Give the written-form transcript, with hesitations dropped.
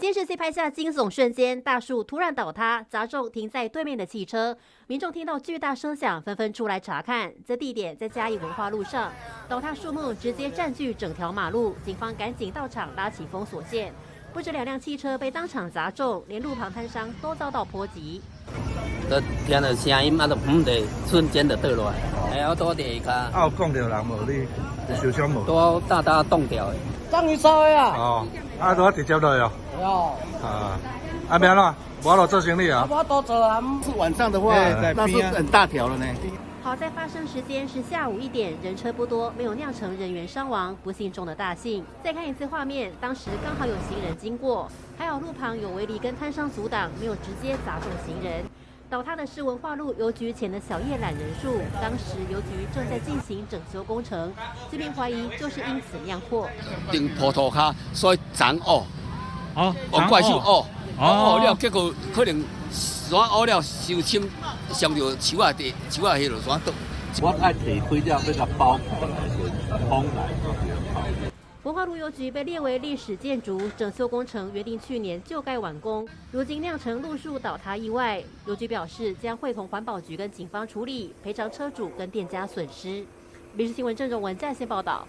监视器拍下惊悚瞬间，大树突然倒塌，砸中停在对面的汽车。民众听到巨大声响，纷纷出来查看。这地点在嘉义文化路上，倒塌树木直接占据整条马路，警方赶紧到场拉起封锁线。不止2辆汽车被当场砸中，连路旁摊商都遭到波及。听到声音，就瞬间就倒落来，还要多地下。有讲到人无？你受伤无？都大冻掉的。终于收的啊！哦，都直接落哦。哦。变怎？无落做生意啊？我多做啊。是晚上的话，那是很大条了呢。好在发生时间是下午1点，人车不多，没有酿成人员伤亡，不幸中的大幸。再看一次画面，当时刚好有行人经过，还好路旁有围篱跟摊商阻挡，没有直接砸中行人。倒塌的是文化路邮局前的小叶懒人树，当时邮局正在进行整修工程，居民怀疑就是因此酿祸。顶坡涂骹，所以长乌，怪树乌了，结果可能山乌了受侵，上着树啊迄落山倒。我爱提开了，要甲包起来先，封来。文化路邮局被列为历史建筑，整修工程原定去年就该完工，如今酿成路树倒塌意外。邮局表示将会同环保局跟警方处理，赔偿车主跟店家损失。民视新闻郑荣文在线报道。